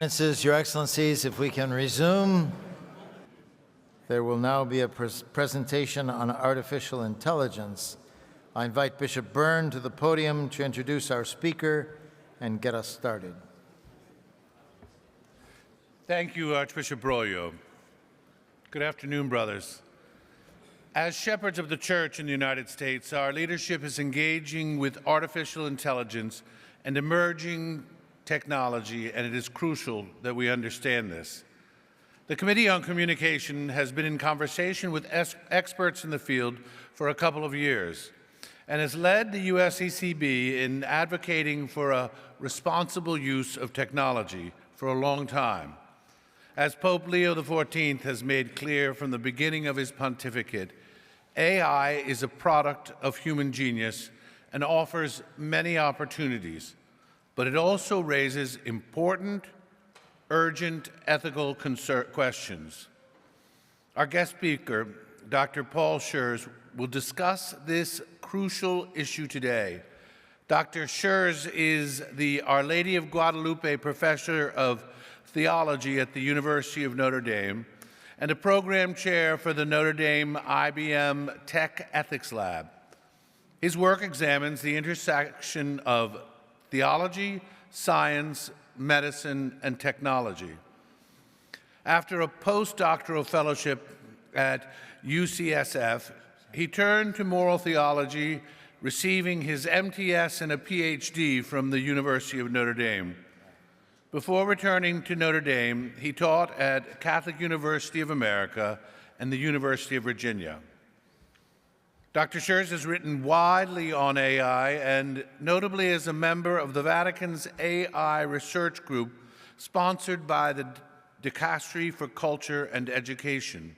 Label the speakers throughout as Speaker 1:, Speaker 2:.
Speaker 1: Your Excellencies, if we can resume, there will now be a presentation on artificial intelligence. I invite Bishop Byrne to the podium to introduce our speaker and get us started.
Speaker 2: Thank you, Archbishop Broglio. Good afternoon, brothers. As shepherds of the Church in the United States, our leadership is engaging with artificial intelligence and emerging technology, and it is crucial that we understand this. The Committee on Communication has been in conversation with experts in the field for a couple of years and has led the USCCB in advocating for a responsible use of technology for a long time. As Pope Leo XIV has made clear from the beginning of his pontificate, AI is a product of human genius and offers many opportunities, but it also raises important, urgent ethical questions. Our guest speaker, Dr. Paul Schurz, will discuss this crucial issue today. Dr. Schurz is the Our Lady of Guadalupe Professor of Theology at the University of Notre Dame and a program chair for the Notre Dame IBM Tech Ethics Lab. His work examines the intersection of theology, science, medicine, and technology. After a postdoctoral fellowship at UCSF, he turned to moral theology, receiving his MTS and a PhD from the University of Notre Dame. Before returning to Notre Dame, he taught at Catholic University of America and the University of Virginia. Dr. Schurz has written widely on AI and notably as a member of the Vatican's AI research group sponsored by the Dicastery for Culture and Education,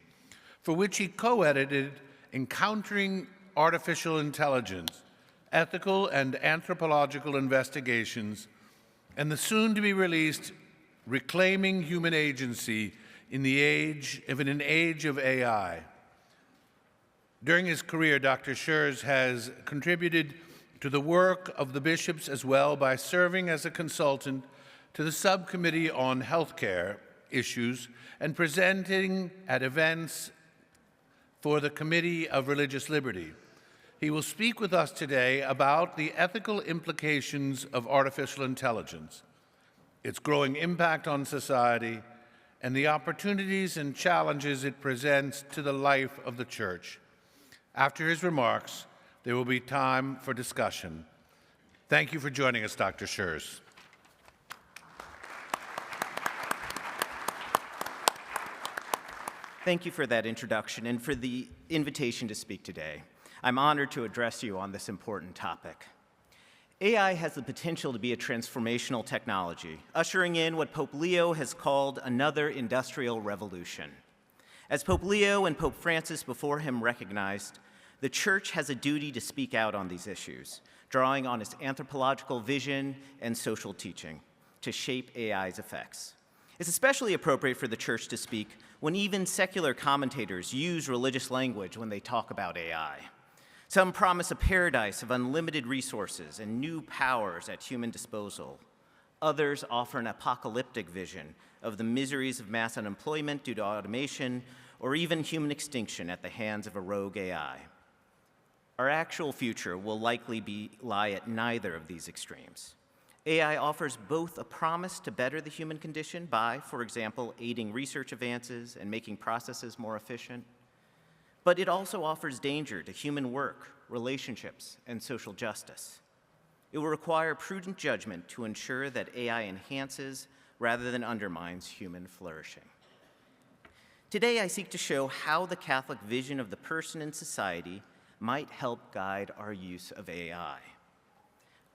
Speaker 2: for which he co-edited Encountering Artificial Intelligence, Ethical and Anthropological Investigations, and the soon-to-be-released Reclaiming Human Agency in an Age of AI. During his career, Dr. Schurz has contributed to the work of the bishops as well by serving as a consultant to the Subcommittee on Healthcare Issues and presenting at events for the Committee of Religious Liberty. He will speak with us today about the ethical implications of artificial intelligence, its growing impact on society, and the opportunities and challenges it presents to the life of the Church. After his remarks, there will be time for discussion. Thank you for joining us, Dr. Schurz.
Speaker 3: Thank you for that introduction and for the invitation to speak today. I'm honored to address you on this important topic. AI has the potential to be a transformational technology, ushering in what Pope Leo has called another industrial revolution. As Pope Leo and Pope Francis before him recognized, the Church has a duty to speak out on these issues, drawing on its anthropological vision and social teaching to shape AI's effects. It's especially appropriate for the Church to speak when even secular commentators use religious language when they talk about AI. Some promise a paradise of unlimited resources and new powers at human disposal. Others offer an apocalyptic vision of the miseries of mass unemployment due to automation or even human extinction at the hands of a rogue AI. Our actual future will likely lie at neither of these extremes. AI offers both a promise to better the human condition by, for example, aiding research advances and making processes more efficient, but it also offers danger to human work, relationships, and social justice. It will require prudent judgment to ensure that AI enhances rather than undermines human flourishing. Today, I seek to show how the Catholic vision of the person in society might help guide our use of AI.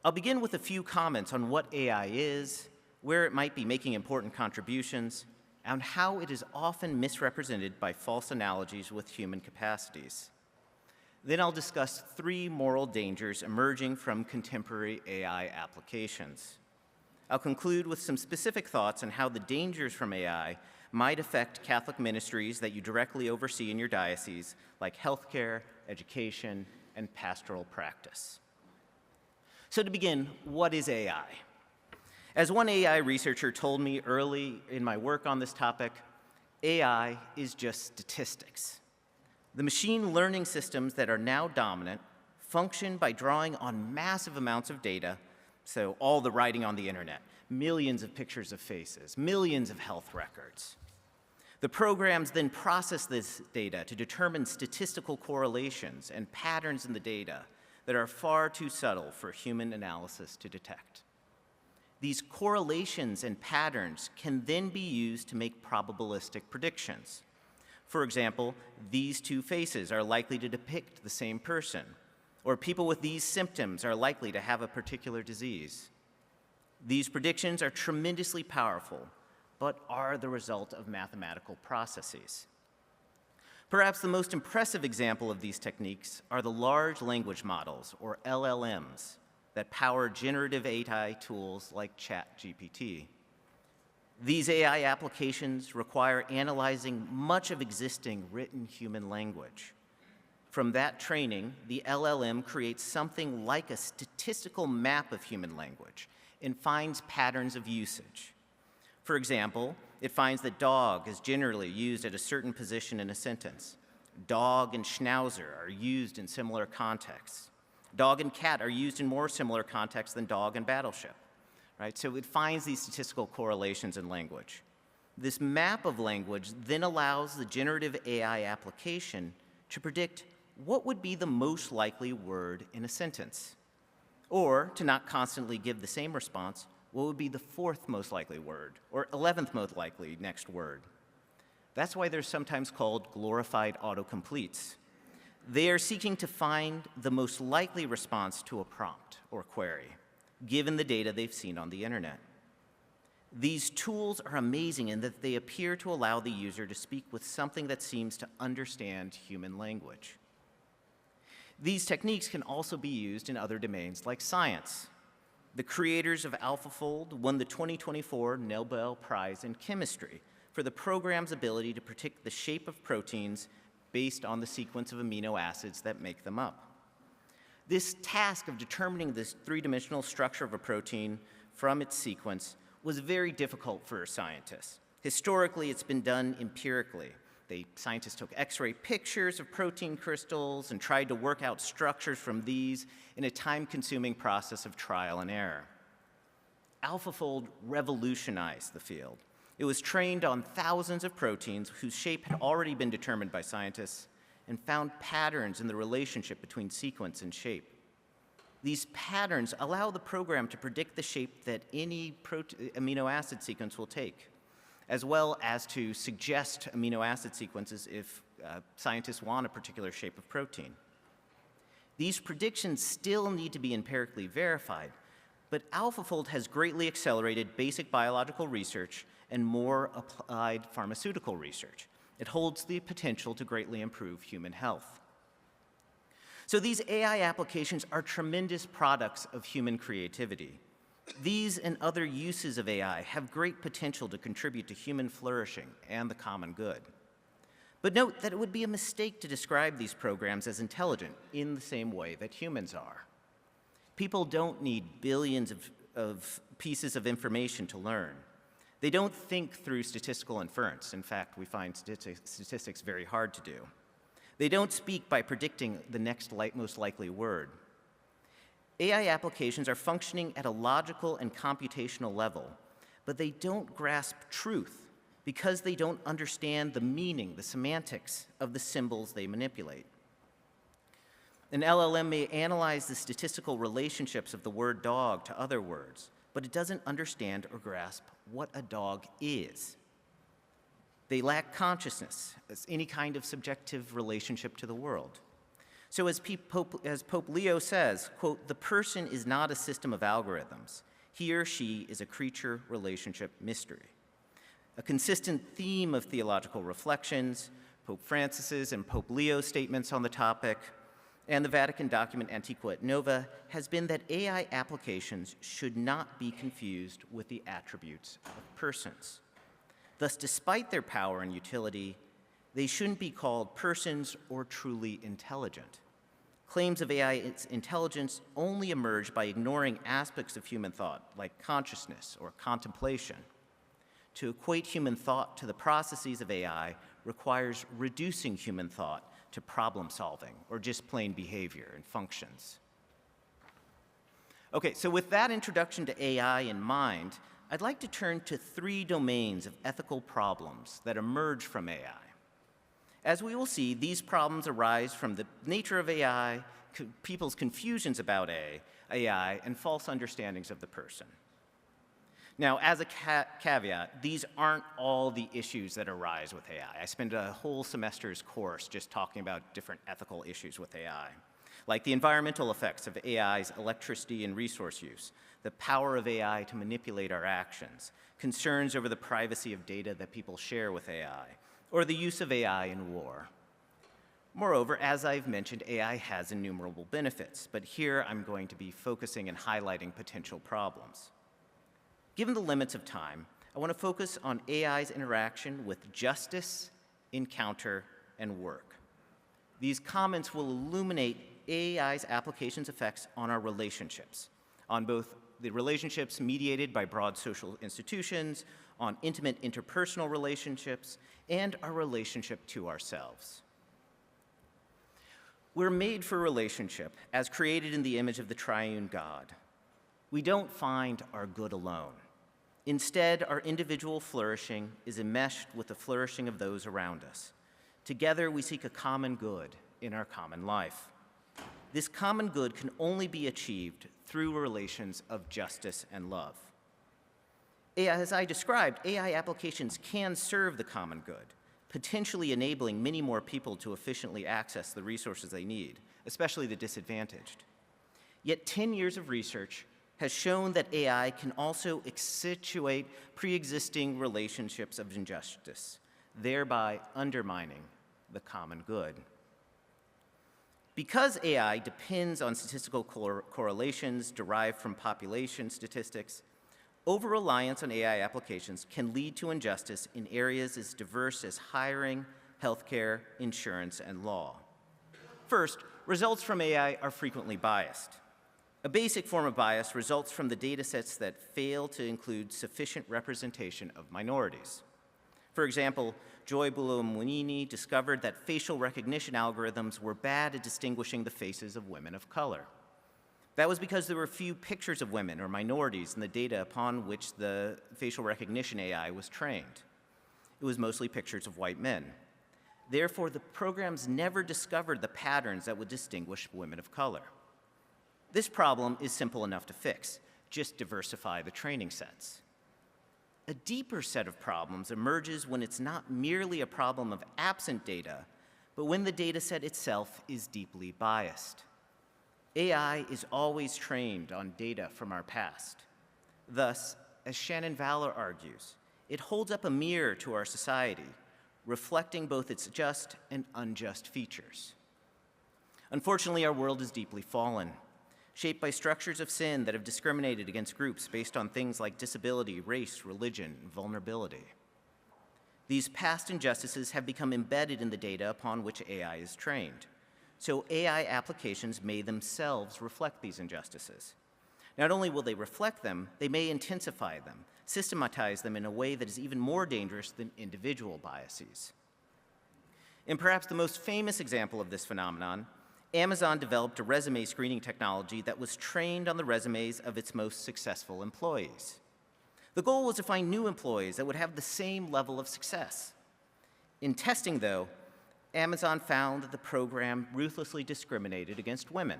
Speaker 3: I'll begin with a few comments on what AI is, where it might be making important contributions, and how it is often misrepresented by false analogies with human capacities. Then I'll discuss 3 moral dangers emerging from contemporary AI applications. I'll conclude with some specific thoughts on how the dangers from AI might affect Catholic ministries that you directly oversee in your diocese, like healthcare, education, and pastoral practice. So to begin, what is AI? As one AI researcher told me early in my work on this topic, AI is just statistics. The machine learning systems that are now dominant function by drawing on massive amounts of data, so all the writing on the internet, millions of pictures of faces, millions of health records. The programs then process this data to determine statistical correlations and patterns in the data that are far too subtle for human analysis to detect. These correlations and patterns can then be used to make probabilistic predictions. For example, these two faces are likely to depict the same person, or people with these symptoms are likely to have a particular disease. These predictions are tremendously powerful, but are the result of mathematical processes. Perhaps the most impressive example of these techniques are the large language models, or LLMs, that power generative AI tools like ChatGPT. These AI applications require analyzing much of existing written human language. From that training, the LLM creates something like a statistical map of human language and finds patterns of usage. For example, it finds that dog is generally used at a certain position in a sentence. Dog and schnauzer are used in similar contexts. Dog and cat are used in more similar contexts than dog and battleship, right? So it finds these statistical correlations in language. This map of language then allows the generative AI application to predict what would be the most likely word in a sentence, or to not constantly give the same response, what would be the fourth most likely word, or 11th most likely next word. That's why they're sometimes called glorified autocompletes. They are seeking to find the most likely response to a prompt or query, given the data they've seen on the internet. These tools are amazing in that they appear to allow the user to speak with something that seems to understand human language. These techniques can also be used in other domains like science. The creators of AlphaFold won the 2024 Nobel Prize in Chemistry for the program's ability to predict the shape of proteins based on the sequence of amino acids that make them up. This task of determining this three-dimensional structure of a protein from its sequence was very difficult for scientists. Historically, it's been done empirically. Scientists took X-ray pictures of protein crystals and tried to work out structures from these in a time-consuming process of trial and error. AlphaFold revolutionized the field. It was trained on thousands of proteins whose shape had already been determined by scientists and found patterns in the relationship between sequence and shape. These patterns allow the program to predict the shape that any amino acid sequence will take, as well as to suggest amino acid sequences if scientists want a particular shape of protein. These predictions still need to be empirically verified, but AlphaFold has greatly accelerated basic biological research and more applied pharmaceutical research. It holds the potential to greatly improve human health. So these AI applications are tremendous products of human creativity. These and other uses of AI have great potential to contribute to human flourishing and the common good. But note that it would be a mistake to describe these programs as intelligent in the same way that humans are. People don't need billions of pieces of information to learn. They don't think through statistical inference. In fact, we find statistics very hard to do. They don't speak by predicting the next most likely word. AI applications are functioning at a logical and computational level, but they don't grasp truth because they don't understand the meaning, the semantics of the symbols they manipulate. An LLM may analyze the statistical relationships of the word dog to other words, but it doesn't understand or grasp what a dog is. They lack consciousness as any kind of subjective relationship to the world. So as Pope Leo says, quote, "The person is not a system of algorithms. He or she is a creature relationship mystery." A consistent theme of theological reflections, Pope Francis's and Pope Leo's statements on the topic, and the Vatican document Antiqua et Nova has been that AI applications should not be confused with the attributes of persons. Thus, despite their power and utility, they shouldn't be called persons or truly intelligent. Claims of AI intelligence only emerge by ignoring aspects of human thought, like consciousness or contemplation. To equate human thought to the processes of AI requires reducing human thought to problem solving or just plain behavior and functions. Okay, so with that introduction to AI in mind, I'd like to turn to 3 domains of ethical problems that emerge from AI. As we will see, these problems arise from the nature of AI, people's confusions about AI, and false understandings of the person. Now, as a caveat, these aren't all the issues that arise with AI. I spent a whole semester's course just talking about different ethical issues with AI, like the environmental effects of AI's electricity and resource use, the power of AI to manipulate our actions, concerns over the privacy of data that people share with AI, or the use of AI in war. Moreover, as I've mentioned, AI has innumerable benefits, but here I'm going to be focusing and highlighting potential problems. Given the limits of time, I want to focus on AI's interaction with justice, encounter, and work. These comments will illuminate AI's application's effects on our relationships, on both the relationships mediated by broad social institutions, on intimate interpersonal relationships, and our relationship to ourselves. We're made for relationship, as created in the image of the triune God. We don't find our good alone. Instead, our individual flourishing is enmeshed with the flourishing of those around us. Together, we seek a common good in our common life. This common good can only be achieved through relations of justice and love. As I described, AI applications can serve the common good, potentially enabling many more people to efficiently access the resources they need, especially the disadvantaged. Yet 10 years of research has shown that AI can also accentuate pre-existing relationships of injustice, thereby undermining the common good. Because AI depends on statistical correlations derived from population statistics, over-reliance on AI applications can lead to injustice in areas as diverse as hiring, healthcare, insurance, and law. First, results from AI are frequently biased. A basic form of bias results from the data sets that fail to include sufficient representation of minorities. For example, Joy Buolamwini discovered that facial recognition algorithms were bad at distinguishing the faces of women of color. That was because there were few pictures of women or minorities in the data upon which the facial recognition AI was trained. It was mostly pictures of white men. Therefore, the programs never discovered the patterns that would distinguish women of color. This problem is simple enough to fix. Just diversify the training sets. A deeper set of problems emerges when it's not merely a problem of absent data, but when the data set itself is deeply biased. AI is always trained on data from our past. Thus, as Shannon Valor argues, it holds up a mirror to our society, reflecting both its just and unjust features. Unfortunately, our world is deeply fallen, shaped by structures of sin that have discriminated against groups based on things like disability, race, religion, and vulnerability. These past injustices have become embedded in the data upon which AI is trained, so AI applications may themselves reflect these injustices. Not only will they reflect them, they may intensify them, systematize them in a way that is even more dangerous than individual biases. In perhaps the most famous example of this phenomenon, Amazon developed a resume screening technology that was trained on the resumes of its most successful employees. The goal was to find new employees that would have the same level of success. In testing, though, Amazon found that the program ruthlessly discriminated against women.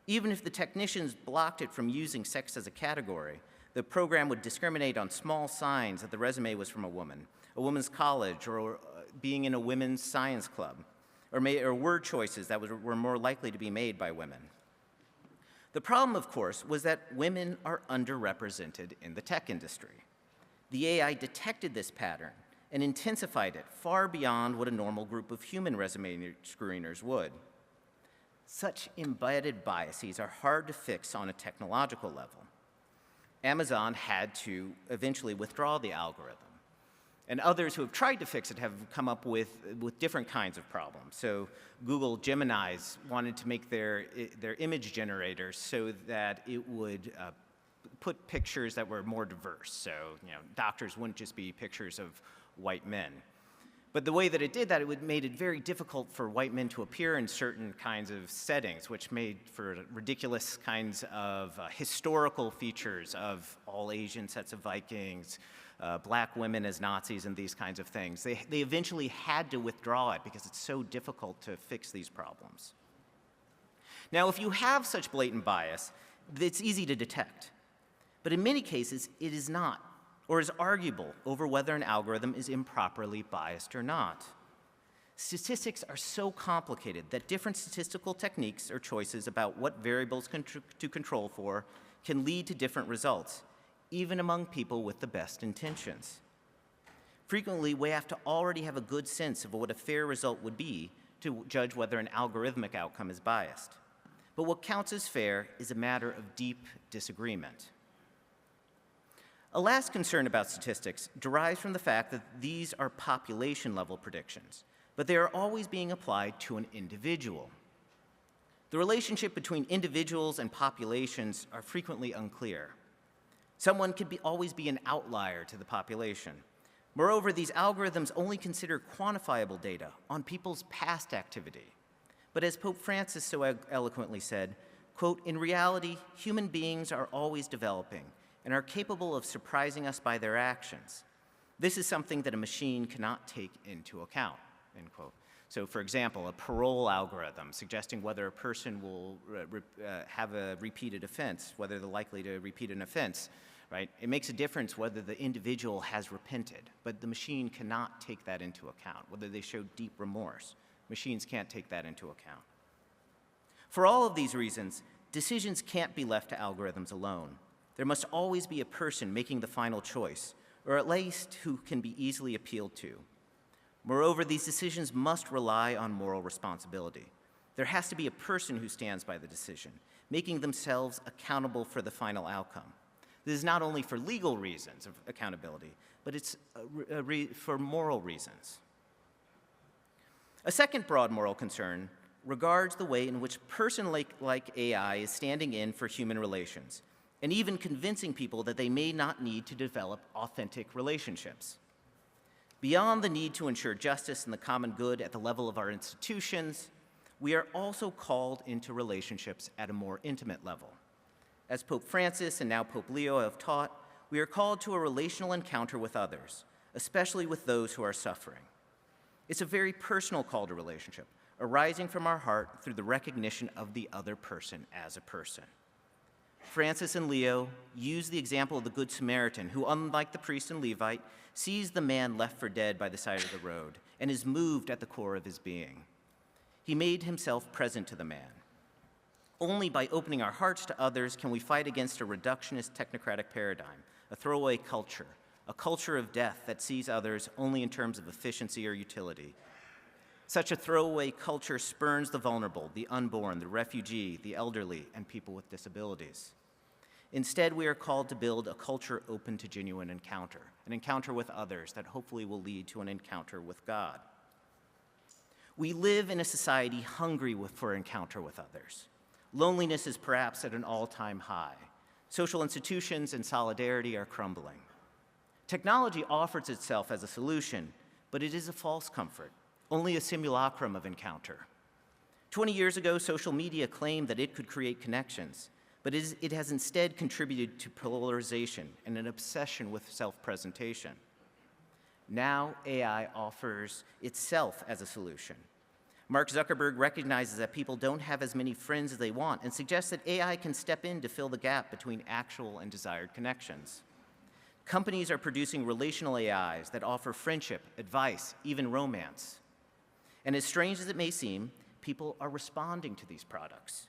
Speaker 3: Even if the technicians blocked it from using sex as a category, the program would discriminate on small signs that the resume was from a woman's college, or being in a women's science club, or word choices that were more likely to be made by women. The problem, of course, was that women are underrepresented in the tech industry. The AI detected this pattern and intensified it far beyond what a normal group of human resume screeners would. Such embedded biases are hard to fix on a technological level. Amazon had to eventually withdraw the algorithm, And others who have tried to fix it have come up with different kinds of problems. So Google Gemini's wanted to make their image generators so that it would put pictures that were more diverse. So, doctors wouldn't just be pictures of white men. But the way that it did that, it made it very difficult for white men to appear in certain kinds of settings, which made for ridiculous kinds of historical features of all Asian sets of Vikings, black women as Nazis, and these kinds of things. They eventually had to withdraw it because it's so difficult to fix these problems. Now, if you have such blatant bias, it's easy to detect. But in many cases, it is not, or is arguable over whether an algorithm is improperly biased or not. Statistics are so complicated that different statistical techniques or choices about what variables to control for can lead to different results, even among people with the best intentions. Frequently, we have to already have a good sense of what a fair result would be to judge whether an algorithmic outcome is biased. But what counts as fair is a matter of deep disagreement. A last concern about statistics derives from the fact that these are population-level predictions, but they are always being applied to an individual. The relationship between individuals and populations are frequently unclear. Someone could always be an outlier to the population. Moreover, these algorithms only consider quantifiable data on people's past activity. But as Pope Francis so eloquently said, quote, "In reality, human beings are always developing and are capable of surprising us by their actions. This is something that a machine cannot take into account," end quote. So, for example, a parole algorithm suggesting whether a person will have a repeated offense, whether they're likely to repeat an offense, right? It makes a difference whether the individual has repented, but the machine cannot take that into account, whether they show deep remorse. Machines can't take that into account. For all of these reasons, decisions can't be left to algorithms alone. There must always be a person making the final choice, or at least who can be easily appealed to. Moreover, these decisions must rely on moral responsibility. There has to be a person who stands by the decision, making themselves accountable for the final outcome. This is not only for legal reasons of accountability, but it's for moral reasons. A second broad moral concern regards the way in which person-like AI is standing in for human relations, and even convincing people that they may not need to develop authentic relationships. Beyond the need to ensure justice and the common good at the level of our institutions, we are also called into relationships at a more intimate level. As Pope Francis and now Pope Leo have taught, we are called to a relational encounter with others, especially with those who are suffering. It's a very personal call to relationship, arising from our heart through the recognition of the other person as a person. Francis and Leo use the example of the Good Samaritan, who, unlike the priest and Levite, sees the man left for dead by the side of the road and is moved at the core of his being. He made himself present to the man. Only by opening our hearts to others can we fight against a reductionist technocratic paradigm, a throwaway culture, a culture of death that sees others only in terms of efficiency or utility. Such a throwaway culture spurns the vulnerable, the unborn, the refugee, the elderly, and people with disabilities. Instead, we are called to build a culture open to genuine encounter, an encounter with others that hopefully will lead to an encounter with God. We live in a society hungry for encounter with others. Loneliness is perhaps at an all-time high. Social institutions and solidarity are crumbling. Technology offers itself as a solution, but it is a false comfort, only a simulacrum of encounter. 20 years ago, social media claimed that it could create connections, but it has instead contributed to polarization and an obsession with self-presentation. Now, AI offers itself as a solution. Mark Zuckerberg recognizes that people don't have as many friends as they want and suggests that AI can step in to fill the gap between actual and desired connections. Companies are producing relational AIs that offer friendship, advice, even romance. And as strange as it may seem, people are responding to these products.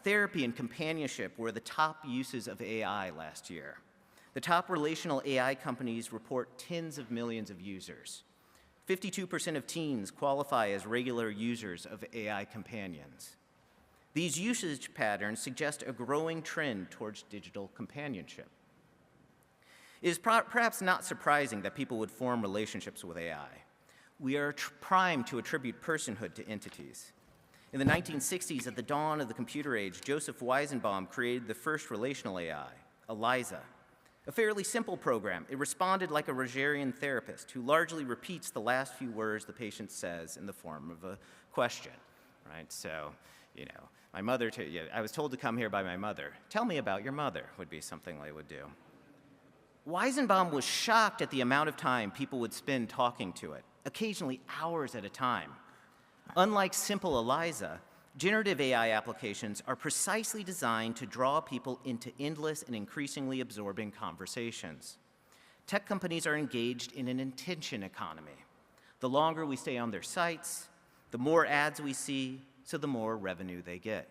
Speaker 3: Therapy and companionship were the top uses of AI last year. The top relational AI companies report tens of millions of users. 52% of teens qualify as regular users of AI companions. These usage patterns suggest a growing trend towards digital companionship. It is perhaps not surprising that people would form relationships with AI. We are primed to attribute personhood to entities. In the 1960s, at the dawn of the computer age, Joseph Weizenbaum created the first relational AI, ELIZA. A fairly simple program. It responded like a Rogerian therapist who largely repeats the last few words the patient says in the form of a question, right? So, my mother, I was told to come here by my mother. Tell me about your mother would be something they would do. Weizenbaum was shocked at the amount of time people would spend talking to it, occasionally hours at a time. Unlike simple ELIZA, generative AI applications are precisely designed to draw people into endless and increasingly absorbing conversations. Tech companies are engaged in an attention economy. The longer we stay on their sites, the more ads we see, so the more revenue they get.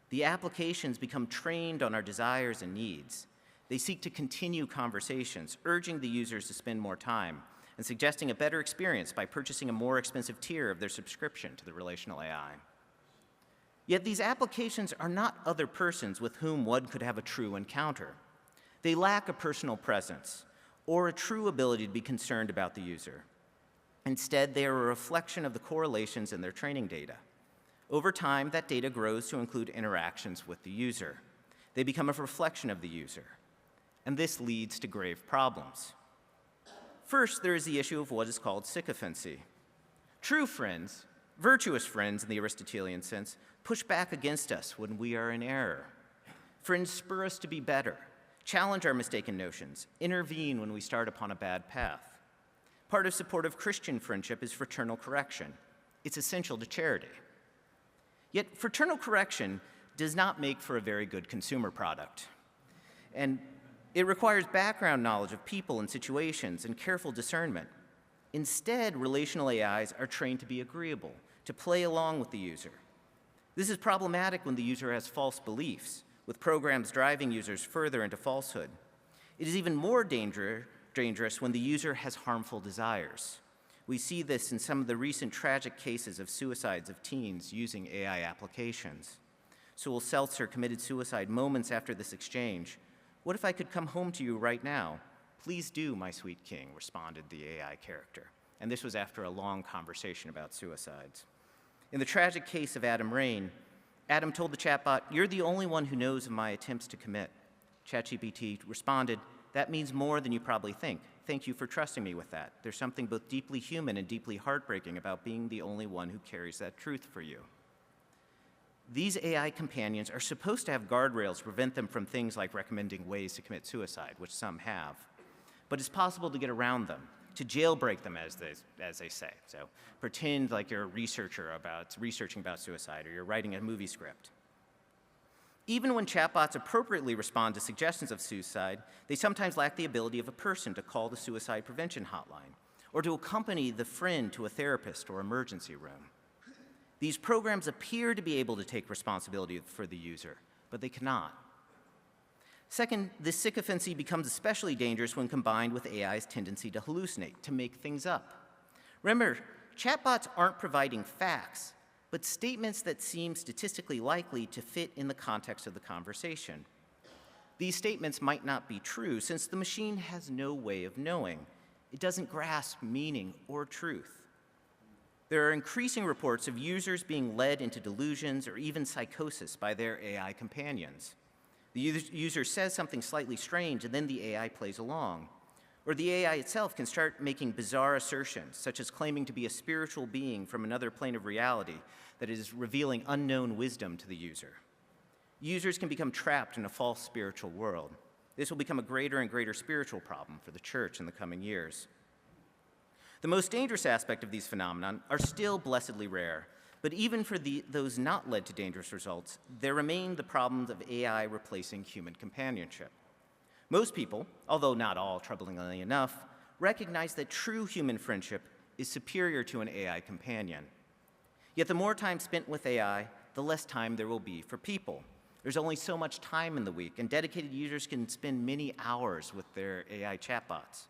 Speaker 3: The applications become trained on our desires and needs. They seek to continue conversations, urging the users to spend more time, and suggesting a better experience by purchasing a more expensive tier of their subscription to the relational AI. Yet these applications are not other persons with whom one could have a true encounter. They lack a personal presence or a true ability to be concerned about the user. Instead, they are a reflection of the correlations in their training data. Over time, that data grows to include interactions with the user. They become a reflection of the user. And this leads to grave problems. First, there is the issue of what is called sycophancy. True friends, virtuous friends in the Aristotelian sense, push back against us when we are in error. Friends spur us to be better, challenge our mistaken notions, intervene when we start upon a bad path. Part of supportive Christian friendship is fraternal correction. It's essential to charity. Yet fraternal correction does not make for a very good consumer product. And it requires background knowledge of people and situations and careful discernment. Instead, relational AIs are trained to be agreeable, to play along with the user. This is problematic when the user has false beliefs, with programs driving users further into falsehood. It is even more dangerous when the user has harmful desires. We see this in some of the recent tragic cases of suicides of teens using AI applications. Sewell Seltzer committed suicide moments after this exchange. "What if I could come home to you right now?" "Please do, my sweet king," responded the AI character. And this was after a long conversation about suicides. In the tragic case of Adam Rain, Adam told the chatbot, "You're the only one who knows of my attempts to commit." ChatGPT responded, "That means more than you probably think. Thank you for trusting me with that. There's something both deeply human and deeply heartbreaking about being the only one who carries that truth for you." These AI companions are supposed to have guardrails to prevent them from things like recommending ways to commit suicide, which some have. But it's possible to get around them, to jailbreak them, as they say. So pretend like you're a researcher researching about suicide, or you're writing a movie script. Even when chatbots appropriately respond to suggestions of suicide, they sometimes lack the ability of a person to call the suicide prevention hotline, or to accompany the friend to a therapist or emergency room. These programs appear to be able to take responsibility for the user, but they cannot. Second, this sycophancy becomes especially dangerous when combined with AI's tendency to hallucinate, to make things up. Remember, chatbots aren't providing facts, but statements that seem statistically likely to fit in the context of the conversation. These statements might not be true, since the machine has no way of knowing. It doesn't grasp meaning or truth. There are increasing reports of users being led into delusions or even psychosis by their AI companions. The user says something slightly strange, and then the AI plays along. Or the AI itself can start making bizarre assertions, such as claiming to be a spiritual being from another plane of reality that is revealing unknown wisdom to the user. Users can become trapped in a false spiritual world. This will become a greater and greater spiritual problem for the church in the coming years. The most dangerous aspect of these phenomena are still blessedly rare, but even for those not led to dangerous results, there remain the problems of AI replacing human companionship. Most people, although not all troublingly enough, recognize that true human friendship is superior to an AI companion. Yet the more time spent with AI, the less time there will be for people. There's only so much time in the week, and dedicated users can spend many hours with their AI chatbots.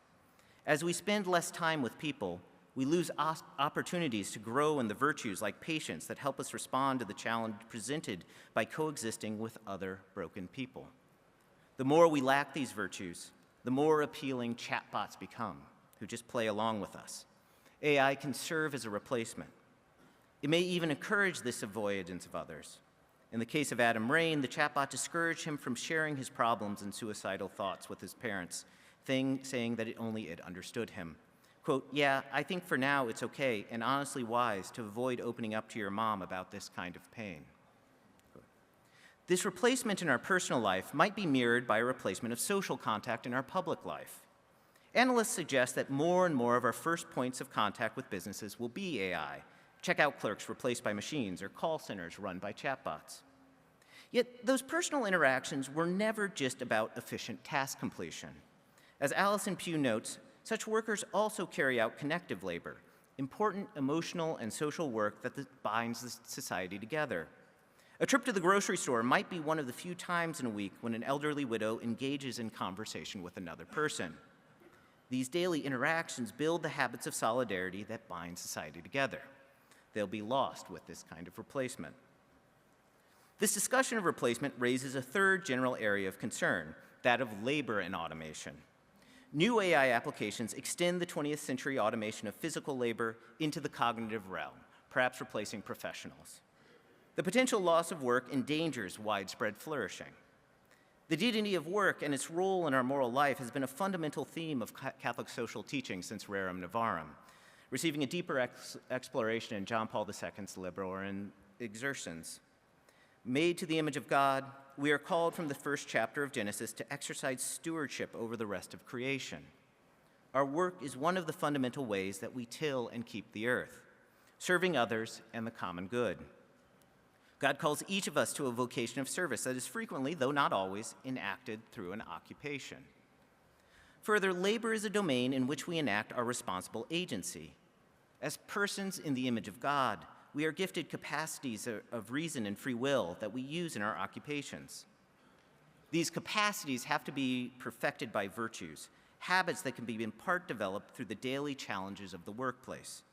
Speaker 3: As we spend less time with people, we lose opportunities to grow in the virtues like patience that help us respond to the challenge presented by coexisting with other broken people. The more we lack these virtues, the more appealing chatbots become, who just play along with us. AI can serve as a replacement. It may even encourage this avoidance of others. In the case of Adam Rain, the chatbot discouraged him from sharing his problems and suicidal thoughts with his parents, saying that only it understood him. Quote, "Yeah, I think for now it's okay and honestly wise to avoid opening up to your mom about this kind of pain." This replacement in our personal life might be mirrored by a replacement of social contact in our public life. Analysts suggest that more and more of our first points of contact with businesses will be AI, checkout clerks replaced by machines, or call centers run by chatbots. Yet those personal interactions were never just about efficient task completion. As Allison Pugh notes, such workers also carry out connective labor, important emotional and social work that binds the society together. A trip to the grocery store might be one of the few times in a week when an elderly widow engages in conversation with another person. These daily interactions build the habits of solidarity that bind society together. They'll be lost with this kind of replacement. This discussion of replacement raises a third general area of concern, that of labor and automation. New AI applications extend the 20th century automation of physical labor into the cognitive realm, perhaps replacing professionals. The potential loss of work endangers widespread flourishing. The dignity of work and its role in our moral life has been a fundamental theme of Catholic social teaching since Rerum Novarum, receiving a deeper exploration in John Paul II's Librorum Exercens. Made to the image of God, we are called from the first chapter of Genesis to exercise stewardship over the rest of creation. Our work is one of the fundamental ways that we till and keep the earth, serving others and the common good. God calls each of us to a vocation of service that is frequently, though not always, enacted through an occupation. Further, labor is a domain in which we enact our responsible agency. As persons in the image of God, we are gifted capacities of reason and free will that we use in our occupations. These capacities have to be perfected by virtues, habits that can be in part developed through the daily challenges of the workplace.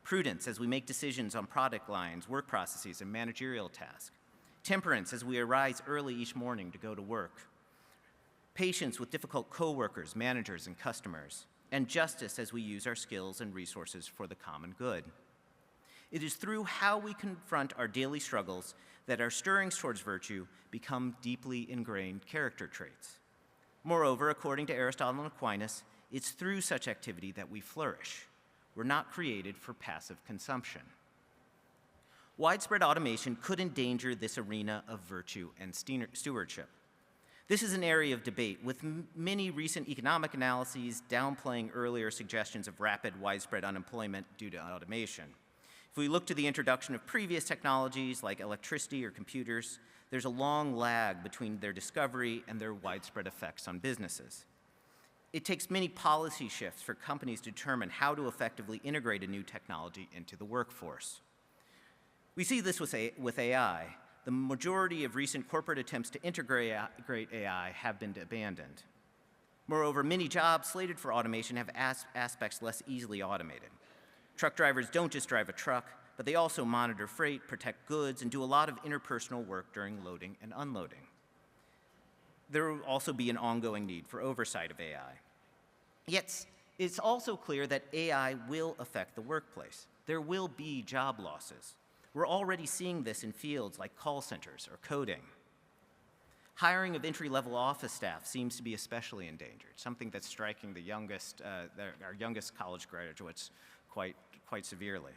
Speaker 3: Prudence as we make decisions on product lines, work processes, and managerial tasks. Temperance as we arise early each morning to go to work. Patience with difficult coworkers, managers, and customers. And justice as we use our skills and resources for the common good. It is through how we confront our daily struggles that our stirrings towards virtue become deeply ingrained character traits. Moreover, according to Aristotle and Aquinas, it's through such activity that we flourish. We're not created for passive consumption. Widespread automation could endanger this arena of virtue and stewardship. This is an area of debate, with many recent economic analyses downplaying earlier suggestions of rapid, widespread unemployment due to automation. If we look to the introduction of previous technologies like electricity or computers, there's a long lag between their discovery and their widespread effects on businesses. It takes many policy shifts for companies to determine how to effectively integrate a new technology into the workforce. We see this with AI. The majority of recent corporate attempts to integrate AI have been abandoned. Moreover, many jobs slated for automation have aspects less easily automated. Truck drivers don't just drive a truck, but they also monitor freight, protect goods, and do a lot of interpersonal work during loading and unloading. There will also be an ongoing need for oversight of AI. Yet, it's also clear that AI will affect the workplace. There will be job losses. We're already seeing this in fields like call centers or coding. Hiring of entry-level office staff seems to be especially endangered, something that's striking our youngest college graduates quite severely.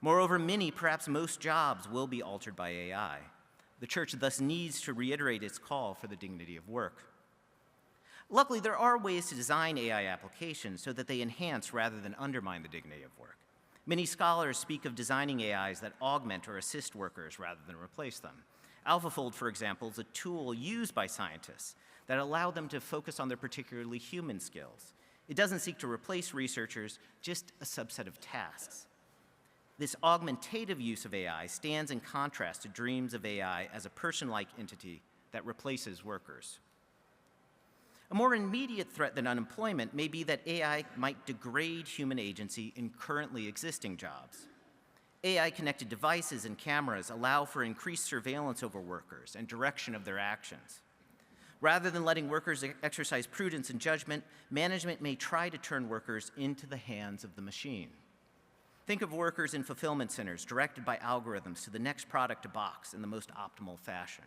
Speaker 3: Moreover, many, perhaps most jobs will be altered by AI. The church thus needs to reiterate its call for the dignity of work. Luckily, there are ways to design AI applications so that they enhance rather than undermine the dignity of work. Many scholars speak of designing AIs that augment or assist workers rather than replace them. AlphaFold, for example, is a tool used by scientists that allow them to focus on their particularly human skills. It doesn't seek to replace researchers, just a subset of tasks. This augmentative use of AI stands in contrast to dreams of AI as a person-like entity that replaces workers. A more immediate threat than unemployment may be that AI might degrade human agency in currently existing jobs. AI-connected devices and cameras allow for increased surveillance over workers and direction of their actions. Rather than letting workers exercise prudence and judgment, management may try to turn workers into the hands of the machine. Think of workers in fulfillment centers directed by algorithms to the next product to box in the most optimal fashion.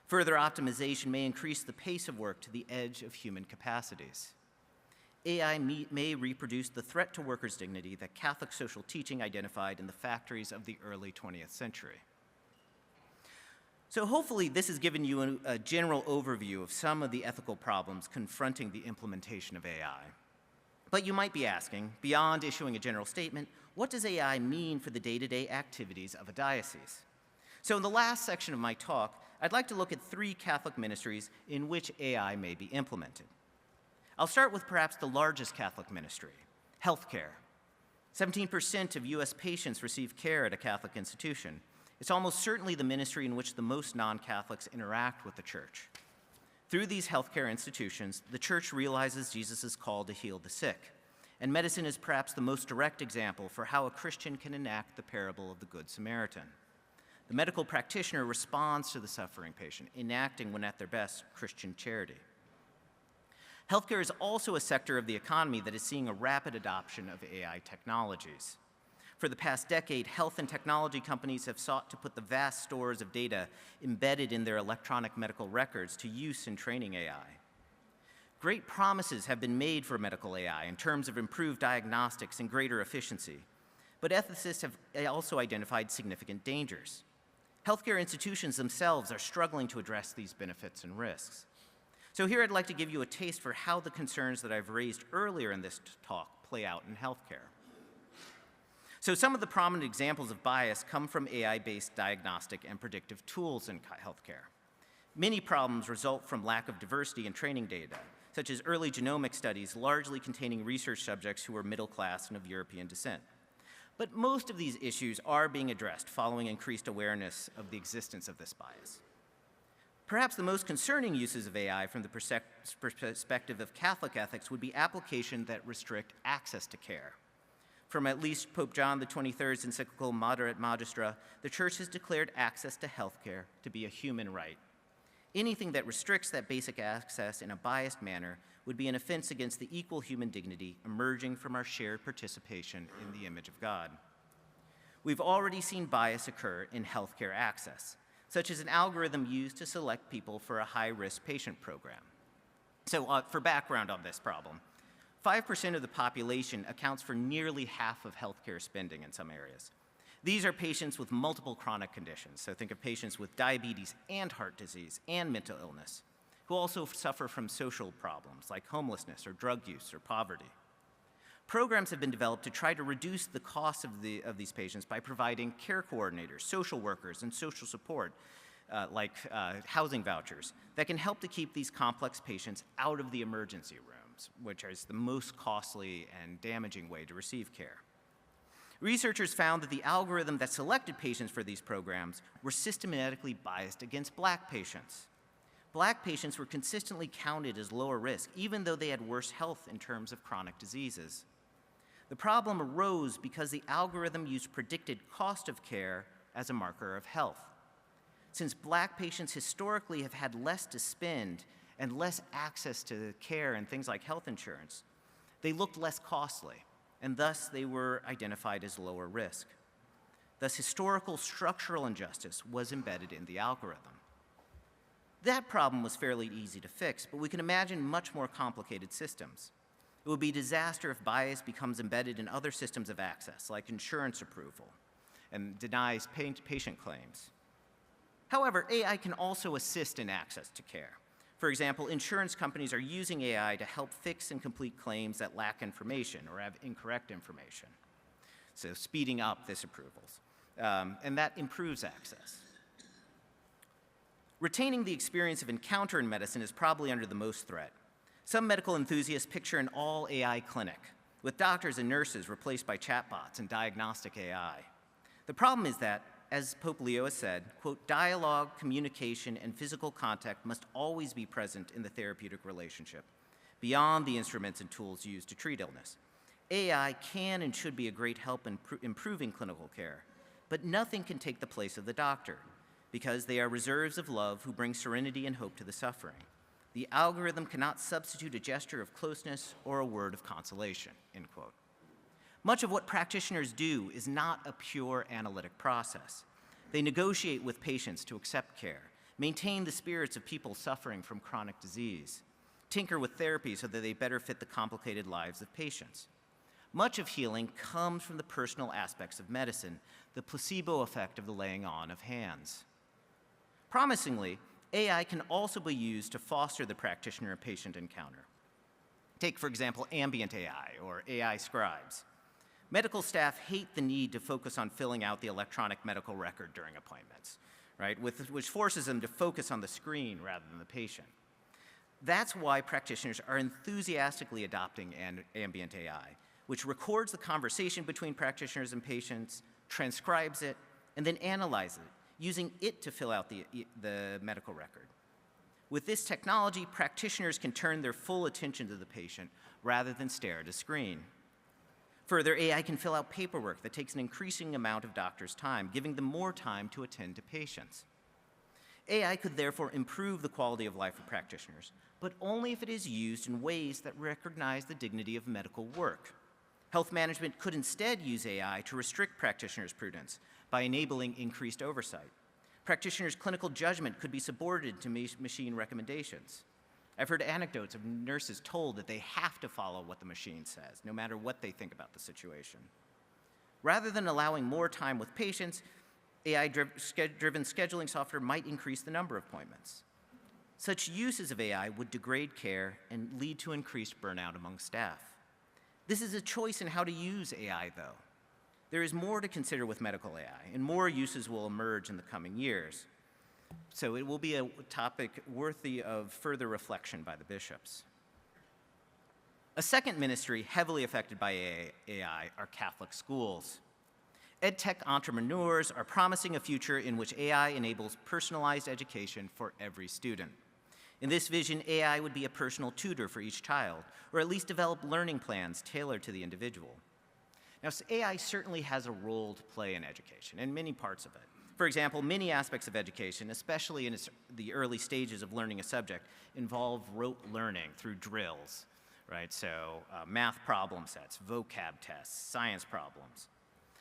Speaker 3: Further optimization may increase the pace of work to the edge of human capacities. AI may reproduce the threat to workers' dignity that Catholic social teaching identified in the factories of the early 20th century. So hopefully this has given you a general overview of some of the ethical problems confronting the implementation of AI. But you might be asking, beyond issuing a general statement, what does AI mean for the day-to-day activities of a diocese? So in the last section of my talk, I'd like to look at 3 Catholic ministries in which AI may be implemented. I'll start with perhaps the largest Catholic ministry, healthcare. 17% of US patients receive care at a Catholic institution. It's almost certainly the ministry in which the most non-Catholics interact with the Church. Through these healthcare institutions, the Church realizes Jesus' call to heal the sick, and medicine is perhaps the most direct example for how a Christian can enact the parable of the Good Samaritan. The medical practitioner responds to the suffering patient, enacting, when at their best, Christian charity. Healthcare is also a sector of the economy that is seeing a rapid adoption of AI technologies. For the past decade, health and technology companies have sought to put the vast stores of data embedded in their electronic medical records to use in training AI. Great promises have been made for medical AI in terms of improved diagnostics and greater efficiency, but ethicists have also identified significant dangers. Healthcare institutions themselves are struggling to address these benefits and risks. So here I'd like to give you a taste for how the concerns that I've raised earlier in this talk play out in healthcare. So some of the prominent examples of bias come from AI-based diagnostic and predictive tools in healthcare. Many problems result from lack of diversity in training data, such as early genomic studies largely containing research subjects who were middle class and of European descent. But most of these issues are being addressed following increased awareness of the existence of this bias. Perhaps the most concerning uses of AI from the perspective of Catholic ethics would be applications that restrict access to care. From at least Pope John XXIII's encyclical Moderat Magistra, the Church has declared access to health care to be a human right. Anything that restricts that basic access in a biased manner would be an offense against the equal human dignity emerging from our shared participation in the image of God. We've already seen bias occur in healthcare access, such as an algorithm used to select people for a high-risk patient program. So for background on this problem, 5% of the population accounts for nearly half of healthcare spending in some areas. These are patients with multiple chronic conditions, so think of patients with diabetes and heart disease and mental illness, who also suffer from social problems like homelessness or drug use or poverty. Programs have been developed to try to reduce the cost of these patients by providing care coordinators, social workers, and social support, like housing vouchers, that can help to keep these complex patients out of the emergency rooms, which is the most costly and damaging way to receive care. Researchers found that the algorithm that selected patients for these programs were systematically biased against Black patients. Black patients were consistently counted as lower risk, even though they had worse health in terms of chronic diseases. The problem arose because the algorithm used predicted cost of care as a marker of health. Since Black patients historically have had less to spend and less access to care and things like health insurance, they looked less costly, and thus they were identified as lower risk. Thus, historical structural injustice was embedded in the algorithm. That problem was fairly easy to fix, but we can imagine much more complicated systems. It would be a disaster if bias becomes embedded in other systems of access, like insurance approval, and denies patient claims. However, AI can also assist in access to care. For example, insurance companies are using AI to help fix and complete claims that lack information or have incorrect information, so speeding up this approvals, and that improves access. Retaining the experience of encounter in medicine is probably under the most threat. Some medical enthusiasts picture an all-AI clinic, with doctors and nurses replaced by chatbots and diagnostic AI. The problem is that, as Pope Leo has said, quote, dialogue, communication, and physical contact must always be present in the therapeutic relationship, beyond the instruments and tools used to treat illness. AI can and should be a great help in improving clinical care, but nothing can take the place of the doctor, because they are reserves of love who bring serenity and hope to the suffering. The algorithm cannot substitute a gesture of closeness or a word of consolation, end quote. Much of what practitioners do is not a pure analytic process. They negotiate with patients to accept care, maintain the spirits of people suffering from chronic disease, tinker with therapy so that they better fit the complicated lives of patients. Much of healing comes from the personal aspects of medicine, the placebo effect of the laying on of hands. Promisingly, AI can also be used to foster the practitioner and patient encounter. Take, for example, ambient AI or AI scribes. Medical staff hate the need to focus on filling out the electronic medical record during appointments, right, which forces them to focus on the screen rather than the patient. That's why practitioners are enthusiastically adopting ambient AI, which records the conversation between practitioners and patients, transcribes it, and then analyzes it, using it to fill out the medical record. With this technology, practitioners can turn their full attention to the patient rather than stare at a screen. Further, AI can fill out paperwork that takes an increasing amount of doctors' time, giving them more time to attend to patients. AI could therefore improve the quality of life of practitioners, but only if it is used in ways that recognize the dignity of medical work. Health management could instead use AI to restrict practitioners' prudence by enabling increased oversight. Practitioners' clinical judgment could be subordinated to machine recommendations. I've heard anecdotes of nurses told that they have to follow what the machine says, no matter what they think about the situation. Rather than allowing more time with patients, AI-driven scheduling software might increase the number of appointments. Such uses of AI would degrade care and lead to increased burnout among staff. This is a choice in how to use AI, though. There is more to consider with medical AI, and more uses will emerge in the coming years. So it will be a topic worthy of further reflection by the bishops. A second ministry heavily affected by AI are Catholic schools. EdTech entrepreneurs are promising a future in which AI enables personalized education for every student. In this vision, AI would be a personal tutor for each child, or at least develop learning plans tailored to the individual. Now, AI certainly has a role to play in education, and many parts of it. For example, many aspects of education, especially in the early stages of learning a subject, involve rote learning through drills, right? So math problem sets, vocab tests, science problems.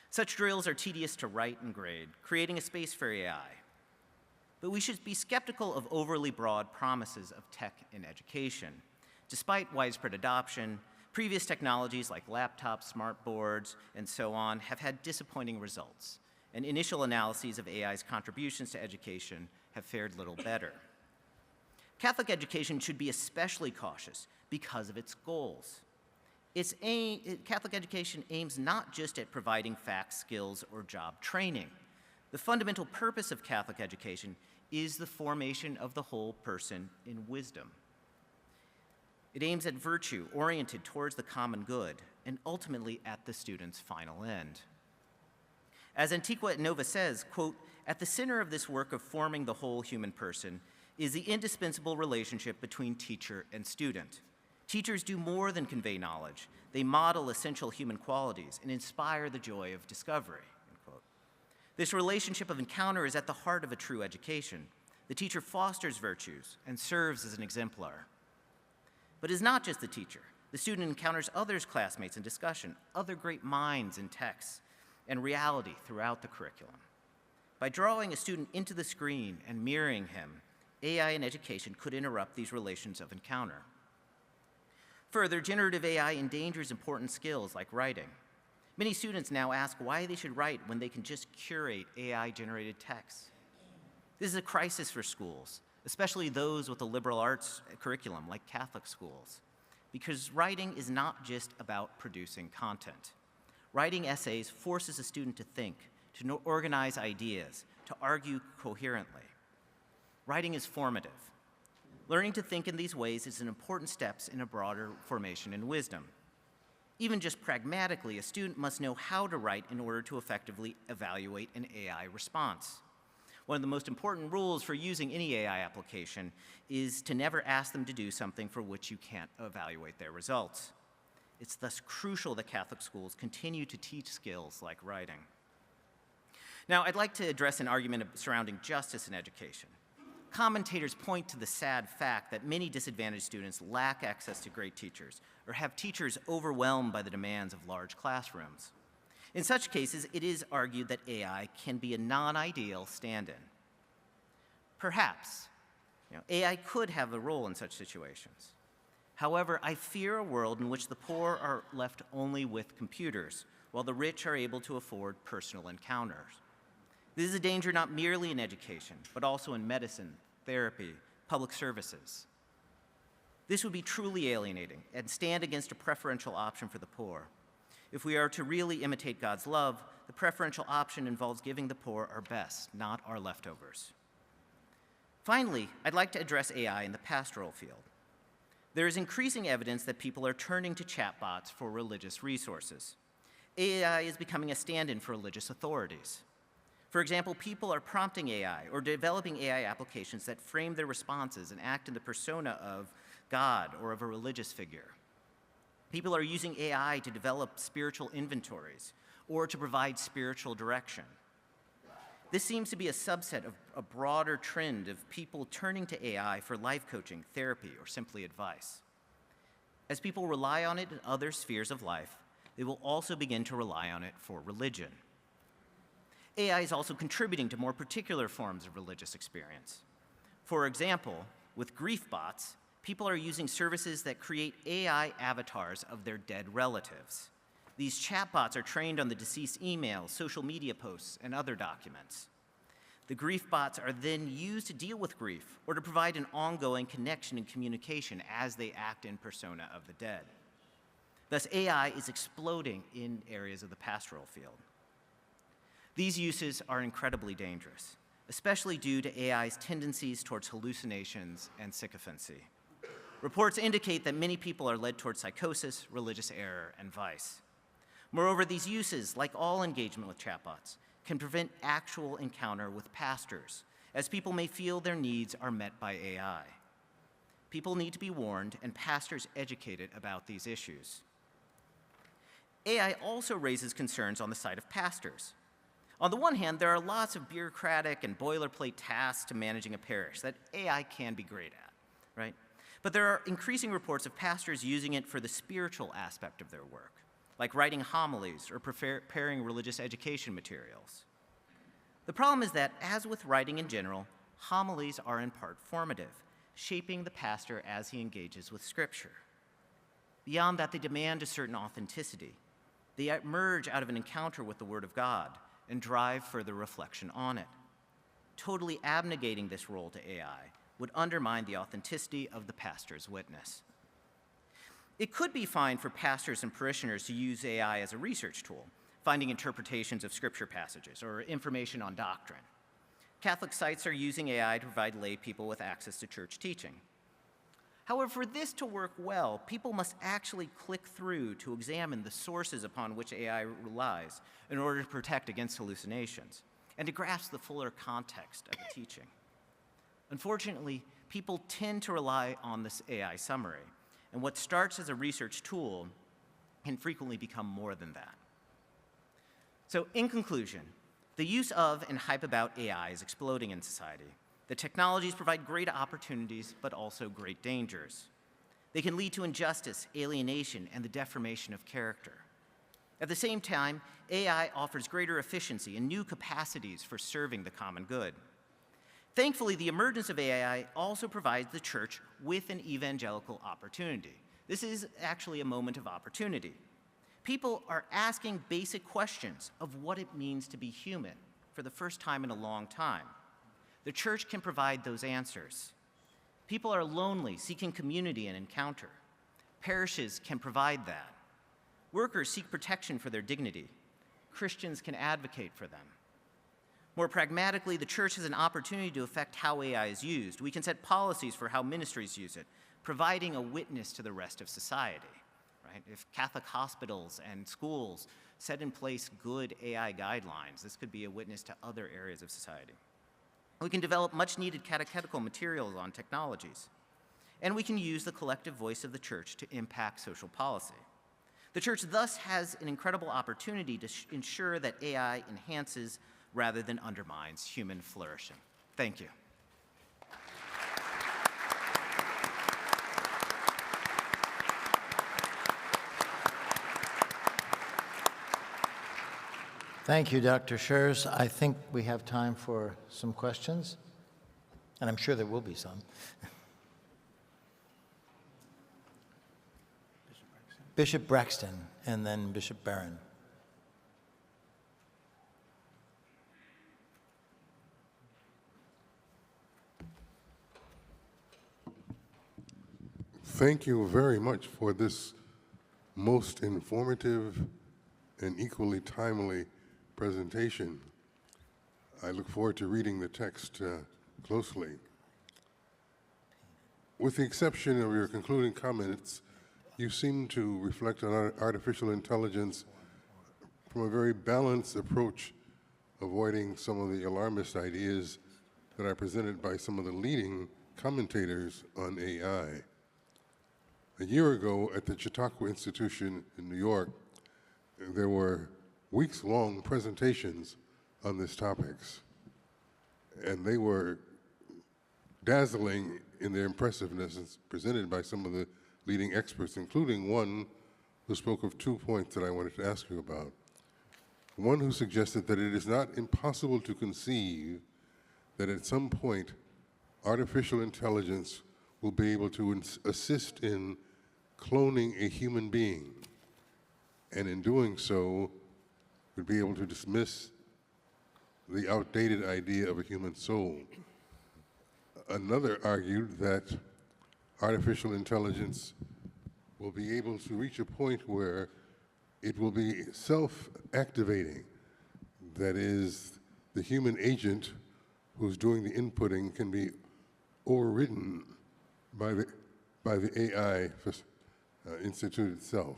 Speaker 3: Such drills are tedious to write and grade, creating a space for AI. But we should be skeptical of overly broad promises of tech in education. Despite widespread adoption, previous technologies like laptops, smartboards, and so on have had disappointing results, and initial analyses of AI's contributions to education have fared little better. Catholic education should be especially cautious because of its goals. Catholic education aims not just at providing facts, skills, or job training. The fundamental purpose of Catholic education is the formation of the whole person in wisdom. It aims at virtue oriented towards the common good and ultimately at the student's final end. As Antiqua et Nova says, quote, "At the center of this work of forming the whole human person is the indispensable relationship between teacher and student. Teachers do more than convey knowledge. They model essential human qualities and inspire the joy of discovery." End quote. This relationship of encounter is at the heart of a true education. The teacher fosters virtues and serves as an exemplar. But it's not just the teacher. The student encounters others, classmates in discussion, other great minds in texts, and reality throughout the curriculum. By drawing a student into the screen and mirroring him, AI in education could interrupt these relations of encounter. Further, generative AI endangers important skills like writing. Many students now ask why they should write when they can just curate AI-generated texts. This is a crisis for schools, especially those with a liberal arts curriculum like Catholic schools, because writing is not just about producing content. Writing essays forces a student to think, to organize ideas, to argue coherently. Writing is formative. Learning to think in these ways is an important step in a broader formation in wisdom. Even just pragmatically, a student must know how to write in order to effectively evaluate an AI response. One of the most important rules for using any AI application is to never ask them to do something for which you can't evaluate their results. It's thus crucial that Catholic schools continue to teach skills like writing. Now, I'd like to address an argument surrounding justice in education. Commentators point to the sad fact that many disadvantaged students lack access to great teachers or have teachers overwhelmed by the demands of large classrooms. In such cases, it is argued that AI can be a non-ideal stand-in. Perhaps, AI could have a role in such situations. However, I fear a world in which the poor are left only with computers, while the rich are able to afford personal encounters. This is a danger not merely in education, but also in medicine, therapy, public services. This would be truly alienating and stand against a preferential option for the poor. If we are to really imitate God's love, the preferential option involves giving the poor our best, not our leftovers. Finally, I'd like to address AI in the pastoral field. There is increasing evidence that people are turning to chatbots for religious resources. AI is becoming a stand-in for religious authorities. For example, people are prompting AI or developing AI applications that frame their responses and act in the persona of God or of a religious figure. People are using AI to develop spiritual inventories or to provide spiritual direction. This seems to be a subset of a broader trend of people turning to AI for life coaching, therapy, or simply advice. As people rely on it in other spheres of life, they will also begin to rely on it for religion. AI is also contributing to more particular forms of religious experience. For example, with grief bots, people are using services that create AI avatars of their dead relatives. These chatbots are trained on the deceased emails, social media posts, and other documents. The grief bots are then used to deal with grief or to provide an ongoing connection and communication as they act in persona of the dead. Thus, AI is exploding in areas of the pastoral field. These uses are incredibly dangerous, especially due to AI's tendencies towards hallucinations and sycophancy. Reports indicate that many people are led towards psychosis, religious error, and vice. Moreover, these uses, like all engagement with chatbots, can prevent actual encounter with pastors, as people may feel their needs are met by AI. People need to be warned and pastors educated about these issues. AI also raises concerns on the side of pastors. On the one hand, there are lots of bureaucratic and boilerplate tasks to managing a parish that AI can be great at, right? But there are increasing reports of pastors using it for the spiritual aspect of their work, like writing homilies or preparing religious education materials. The problem is that, as with writing in general, homilies are in part formative, shaping the pastor as he engages with Scripture. Beyond that, they demand a certain authenticity. They emerge out of an encounter with the Word of God and drive further reflection on it. Totally abnegating this role to AI would undermine the authenticity of the pastor's witness. It could be fine for pastors and parishioners to use AI as a research tool, finding interpretations of scripture passages or information on doctrine. Catholic sites are using AI to provide lay people with access to church teaching. However, for this to work well, people must actually click through to examine the sources upon which AI relies in order to protect against hallucinations and to grasp the fuller context of the teaching. Unfortunately, people tend to rely on this AI summary, and what starts as a research tool can frequently become more than that. So, in conclusion, the use of and hype about AI is exploding in society. The technologies provide great opportunities, but also great dangers. They can lead to injustice, alienation, and the deformation of character. At the same time, AI offers greater efficiency and new capacities for serving the common good. Thankfully, the emergence of AI also provides the church with an evangelical opportunity. This is actually a moment of opportunity. People are asking basic questions of what it means to be human for the first time in a long time. The church can provide those answers. People are lonely, seeking community and encounter. Parishes can provide that. Workers seek protection for their dignity. Christians can advocate for them. More pragmatically, the church has an opportunity to affect how AI is used. We can set policies for how ministries use it, providing a witness to the rest of society. Right? If Catholic hospitals and schools set in place good AI guidelines, this could be a witness to other areas of society. We can develop much-needed catechetical materials on technologies. And we can use the collective voice of the church to impact social policy. The church thus has an incredible opportunity to ensure that AI enhances rather than undermines human flourishing. Thank you.
Speaker 1: Thank you, Dr. Schurz. I think we have time for some questions, and I'm sure there will be some. Bishop Braxton, and then Bishop Barron.
Speaker 4: Thank you very much for this most informative and equally timely presentation. I look forward to reading the text closely. With the exception of your concluding comments, you seem to reflect on artificial intelligence from a very balanced approach, avoiding some of the alarmist ideas that are presented by some of the leading commentators on AI. A year ago at the Chautauqua Institution in New York, there were weeks-long presentations on these topics, and they were dazzling in their impressiveness as presented by some of the leading experts, including one who spoke of 2 points that I wanted to ask you about. One who suggested that it is not impossible to conceive that at some point artificial intelligence will be able to assist in cloning a human being, and in doing so would be able to dismiss the outdated idea of a human soul. Another argued that artificial intelligence will be able to reach a point where it will be self-activating. That is, the human agent who's doing the inputting can be overridden by the AI institute itself.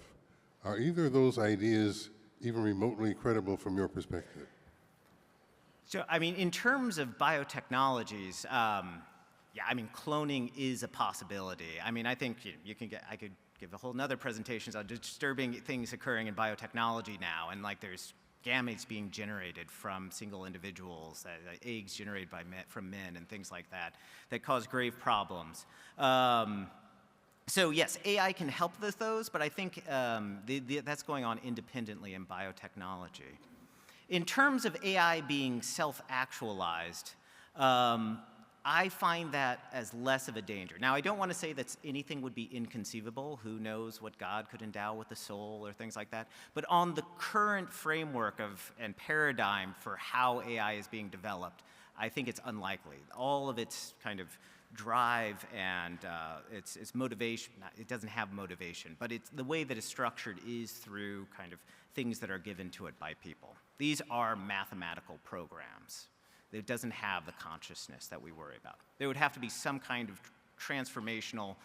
Speaker 4: Are either of those ideas even remotely credible from your perspective?
Speaker 3: So, I mean, in terms of biotechnologies, yeah, I mean, cloning is a possibility. I mean, I think I could give a whole nother presentations on disturbing things occurring in biotechnology now, and like there's gametes being generated from single individuals, eggs generated from men, and things like that that cause grave problems. So yes, AI can help with those, but I think that's going on independently in biotechnology. In terms of AI being self-actualized, I find that as less of a danger. Now, I don't want to say that anything would be inconceivable. Who knows what God could endow with a soul or things like that. But on the current framework and paradigm for how AI is being developed, I think it's unlikely. All of its kind of drive and its motivation, it doesn't have motivation, but it's the way that it's structured is through kind of things that are given to it by people. These are mathematical programs. It doesn't have the consciousness that we worry about. There would have to be some kind of transformational,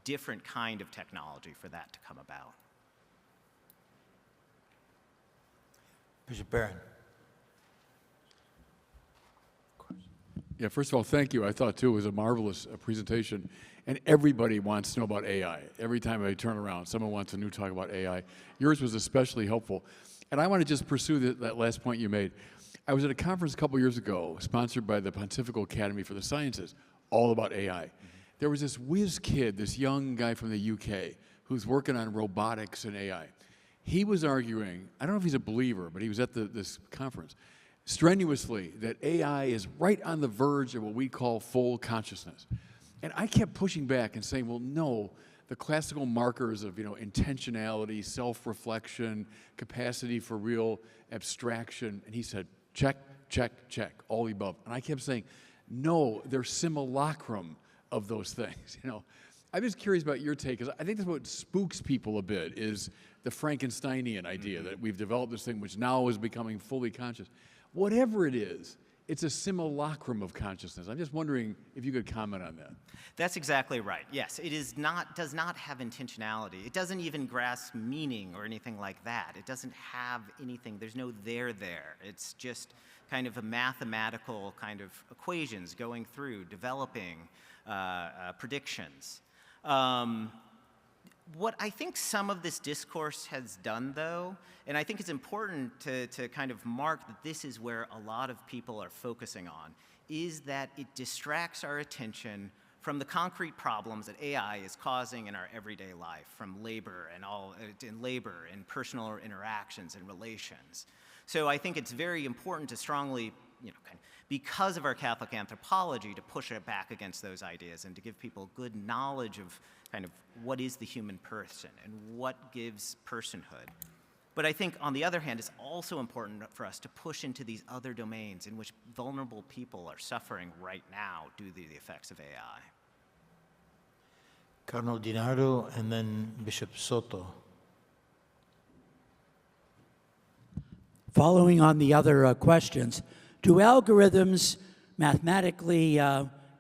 Speaker 3: different kind of technology for that to come about.
Speaker 1: Bishop Barron.
Speaker 5: Yeah, first of all, thank you. I thought, too, it was a marvelous presentation. And everybody wants to know about AI. Every time I turn around, someone wants a new talk about AI. Yours was especially helpful. And I want to just pursue that last point you made. I was at a conference a couple years ago, sponsored by the Pontifical Academy for the Sciences, all about AI. There was this whiz kid, this young guy from the UK, who's working on robotics and AI. He was arguing, I don't know if he's a believer, but he was at this conference, strenuously that AI is right on the verge of what we call full consciousness. And I kept pushing back and saying, well, no, the classical markers of intentionality, self-reflection, capacity for real abstraction. And he said, check, check, check, all the above. And I kept saying, no, they're simulacrum of those things. I'm just curious about your take, because I think that's what spooks people a bit, is the Frankensteinian idea that we've developed this thing which now is becoming fully conscious. Whatever it is, it's a simulacrum of consciousness. I'm just wondering if you could comment on that.
Speaker 3: That's exactly right. Yes, it does not have intentionality. It doesn't even grasp meaning or anything like that. It doesn't have anything. There's no there. It's just kind of a mathematical kind of equations going through, developing predictions. What I think some of this discourse has done, though, and I think it's important to kind of mark that this is where a lot of people are focusing on, is that it distracts our attention from the concrete problems that AI is causing in our everyday life, from labor and personal interactions and relations. So I think it's very important to strongly, because of our Catholic anthropology, to push it back against those ideas and to give people good knowledge of kind of what is the human person and what gives personhood. But I think, on the other hand, it's also important for us to push into these other domains in which vulnerable people are suffering right now due to the effects of AI.
Speaker 1: Cardinal DiNardo and then Bishop Soto.
Speaker 6: Following on the other questions, do algorithms mathematically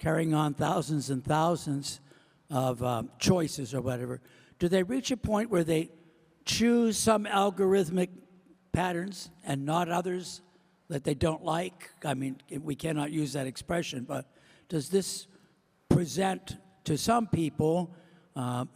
Speaker 6: carrying on thousands and thousands of choices or whatever, do they reach a point where they choose some algorithmic patterns and not others that they don't like? I mean, we cannot use that expression, but does this present to some people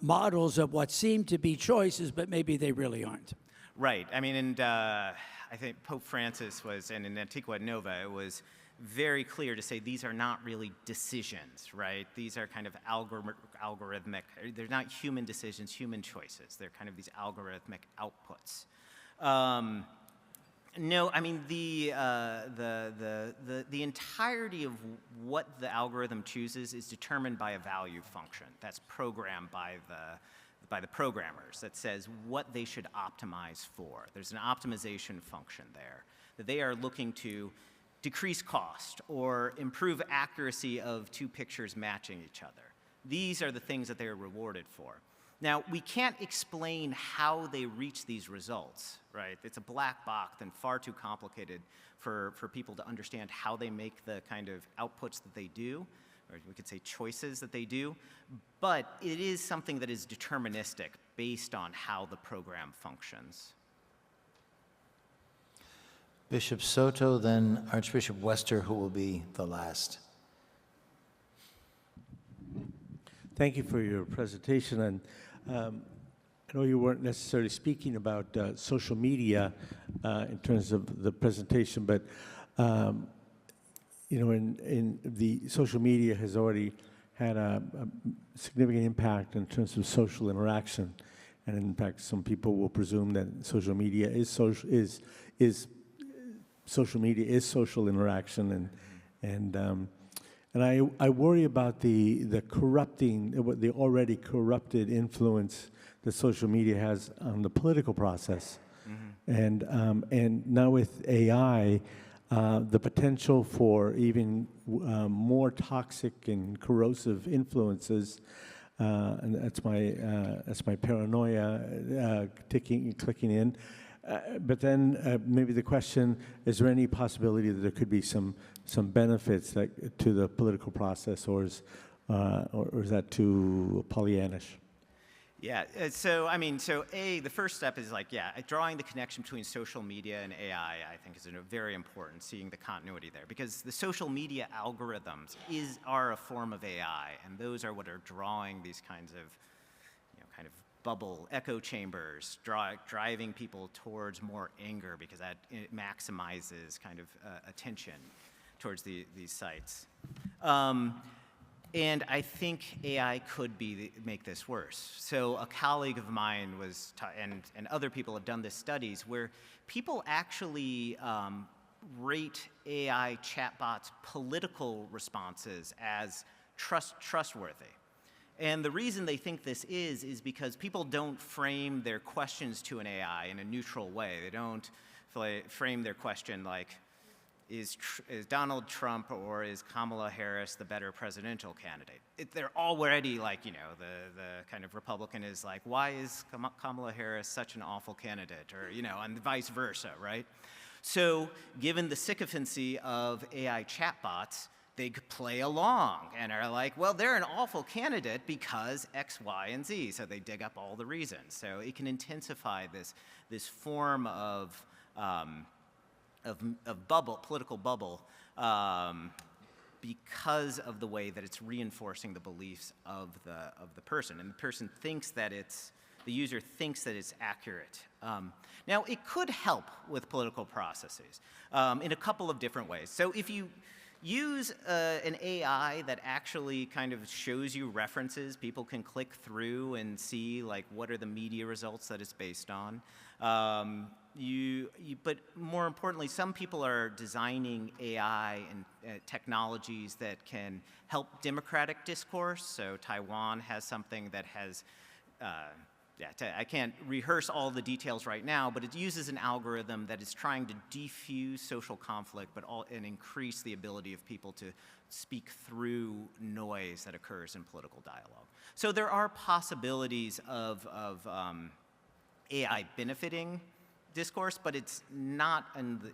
Speaker 6: models of what seem to be choices, but maybe they really aren't?
Speaker 3: Right. I mean, and I think Pope Francis was, and in Antiqua et Nova, it was very clear to say these are not really decisions, right? These are kind of algorithmic. They're not human decisions, human choices. They're kind of these algorithmic outputs. No, I mean, the entirety of what the algorithm chooses is determined by a value function that's programmed by the programmers that says what they should optimize for. There's an optimization function there that they are looking to decrease cost or improve accuracy of two pictures matching each other. These are the things that they are rewarded for. Now, we can't explain how they reach these results, right? It's a black box and far too complicated for people to understand how they make the kind of outputs that they do, or we could say choices that they do, but it is something that is deterministic based on how the program functions.
Speaker 1: Bishop Soto, then Archbishop Wester, who will be the last.
Speaker 7: Thank you for your presentation. And I know you weren't necessarily speaking about social media in terms of the presentation, but in the social media has already had a significant impact in terms of social interaction, and in fact, some people will presume that social media is social interaction, and I worry about the corrupting, the already corrupted influence that social media has on the political process, and now with AI, the potential for even more toxic and corrosive influences, and that's my paranoia clicking in. But then maybe the question, is there any possibility that there could be some benefits to the political process, or is that too Pollyannish?
Speaker 3: Yeah, the first step is drawing the connection between social media and AI, I think is very important, seeing the continuity there, because the social media algorithms are a form of AI, and those are what are drawing these kinds of, kind of bubble echo chambers, driving people towards more anger, because it maximizes kind of attention towards these sites. And I think AI could make this worse. So a colleague of mine and other people have done this studies where people actually rate AI chatbots' political responses as trustworthy. And the reason they think this is because people don't frame their questions to an AI in a neutral way. They don't frame their question like, is Donald Trump or is Kamala Harris the better presidential candidate? They're already the kind of Republican is like, why is Kamala Harris such an awful candidate? Or, and vice versa, right? So given the sycophancy of AI chatbots, they play along and are like, well, they're an awful candidate because X, Y, and Z. So they dig up all the reasons. So it can intensify this form of political bubble, because of the way that it's reinforcing the beliefs of the person, and the person thinks that the user thinks that it's accurate. Now, it could help with political processes in a couple of different ways. So if you use an AI that actually kind of shows you references, people can click through and see what are the media results that it's based on. But more importantly, some people are designing AI and technologies that can help democratic discourse. So Taiwan has something that has, I can't rehearse all the details right now, but it uses an algorithm that is trying to defuse social conflict, and increase the ability of people to speak through noise that occurs in political dialogue. So there are possibilities of AI benefiting discourse, but it's not,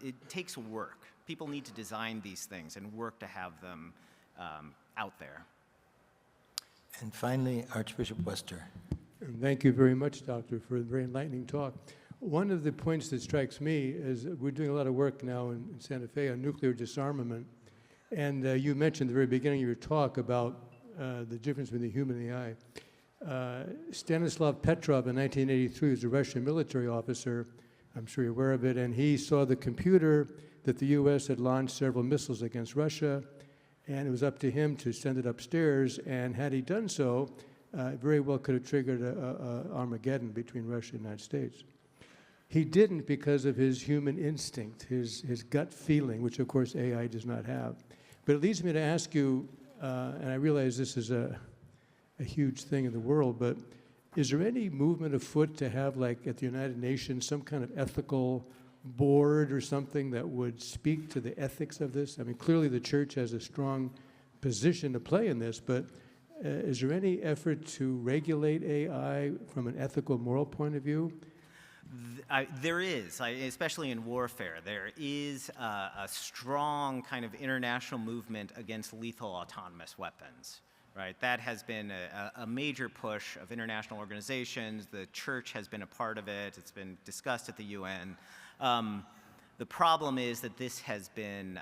Speaker 3: it takes work. People need to design these things and work to have them out there.
Speaker 1: And finally, Archbishop Wester.
Speaker 8: Thank you very much, Doctor, for a very enlightening talk. One of the points that strikes me is we're doing a lot of work now in Santa Fe on nuclear disarmament. And you mentioned at the very beginning of your talk about the difference between the human and the eye. Stanislav Petrov in 1983 was a Russian military officer. I'm sure you're aware of it. And he saw the computer that the U.S. had launched several missiles against Russia. And it was up to him to send it upstairs. And had he done so, very well could have triggered Armageddon between Russia and the United States. He didn't because of his human instinct, his gut feeling, which of course AI does not have. But it leads me to ask you, and I realize this is a huge thing in the world, but is there any movement afoot to have, like at the United Nations, some kind of ethical board or something that would speak to the ethics of this? I mean, clearly the church has a strong position to play in this, but is there any effort to regulate AI from an ethical, moral point of view?
Speaker 3: There is, especially in warfare. There is a strong kind of international movement against lethal autonomous weapons. Right, that has been a major push of international organizations. The church has been a part of it. It's been discussed at the UN. The problem is that this has been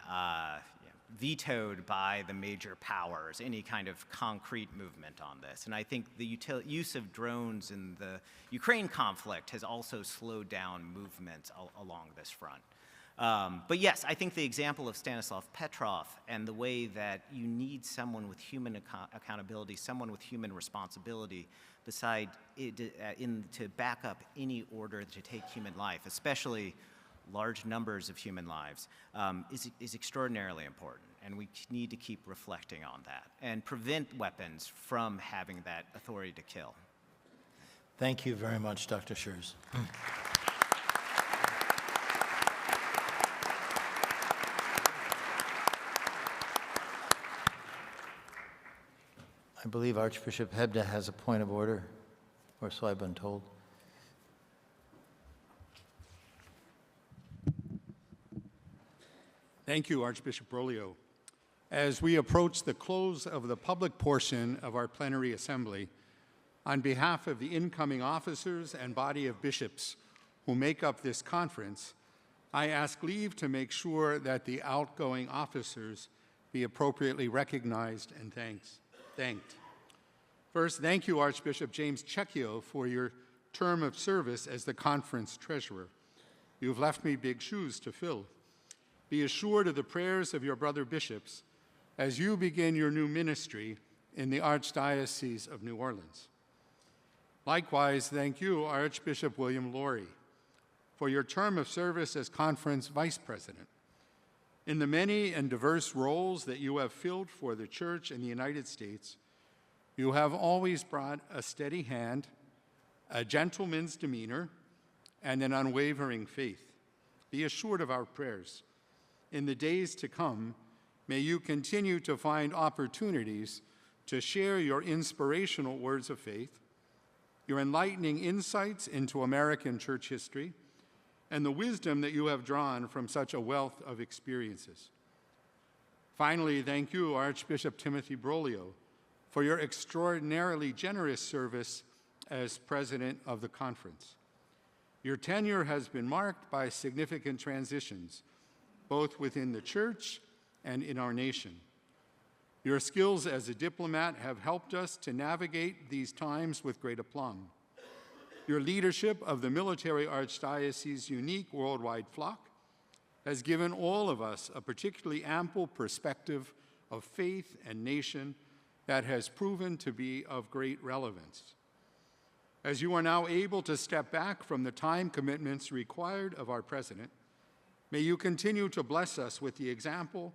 Speaker 3: vetoed by the major powers, any kind of concrete movement on this. And I think the use of drones in the Ukraine conflict has also slowed down movements along this front. But yes, I think the example of Stanislav Petrov and the way that you need someone with human accountability, someone with human responsibility beside to back up any order to take human life, especially large numbers of human lives, is extraordinarily important. And we need to keep reflecting on that and prevent weapons from having that authority to kill.
Speaker 1: Thank you very much, Dr. Schurz. I believe Archbishop Hebda has a point of order, or so I've been told.
Speaker 9: Thank you, Archbishop Broglio. As we approach the close of the public portion of our plenary assembly, on behalf of the incoming officers and body of bishops who make up this conference, I ask leave to make sure that the outgoing officers be appropriately recognized and thanked. First, thank you, Archbishop James Checchio, for your term of service as the conference treasurer. You've left me big shoes to fill. Be assured of the prayers of your brother bishops as you begin your new ministry in the Archdiocese of New Orleans. Likewise, thank you, Archbishop William Lori, for your term of service as conference vice president. In the many and diverse roles that you have filled for the Church in the United States, you have always brought a steady hand, a gentleman's demeanor, and an unwavering faith. Be assured of our prayers. In the days to come, may you continue to find opportunities to share your inspirational words of faith, your enlightening insights into American church history, and the wisdom that you have drawn from such a wealth of experiences. Finally, thank you, Archbishop Timothy Broglio, for your extraordinarily generous service as president of the conference. Your tenure has been marked by significant transitions, both within the church and in our nation. Your skills as a diplomat have helped us to navigate these times with great aplomb. Your leadership of the Military Archdiocese's unique worldwide flock has given all of us a particularly ample perspective of faith and nation that has proven to be of great relevance. as you are now able to step back from the time commitments required of our president, may you continue to bless us with the example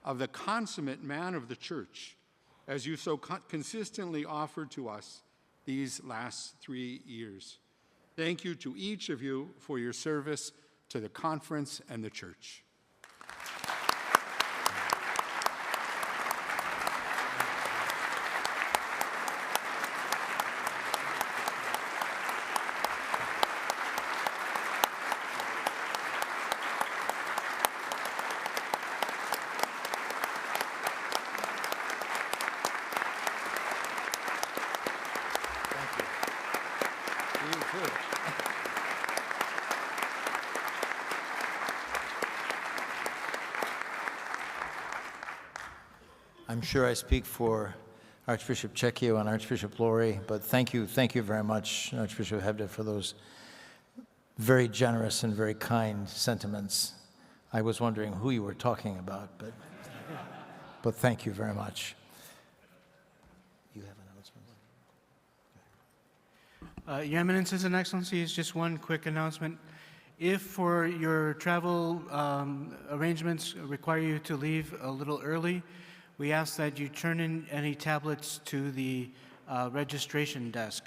Speaker 9: of the consummate man of the church, as you so consistently offered to us these last 3 years. Thank you to each of you for your service to the conference and the church.
Speaker 1: I'm sure I speak for Archbishop Cecchio and Archbishop Lori, but thank you very much, Archbishop Hebda, for those very generous and very kind sentiments. I was wondering who you were talking about, but thank you very much. You have an announcement?
Speaker 10: Your Eminences and Excellencies, just one quick announcement. If for your travel arrangements require you to leave a little early, we ask that you turn in any tablets to the registration desk.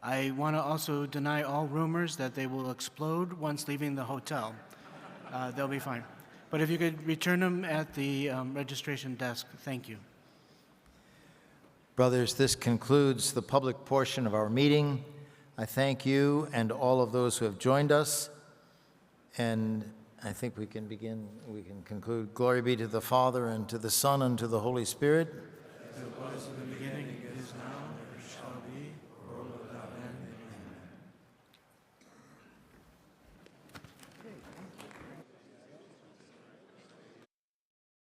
Speaker 10: I want to also deny all rumors that they will explode once leaving the hotel. They'll be fine. But if you could return them at the registration desk, thank you.
Speaker 1: Brothers, this concludes the public portion of our meeting. I thank you and all of those who have joined us. And I think we can conclude. Glory be to the Father, and to the Son, and to the Holy Spirit.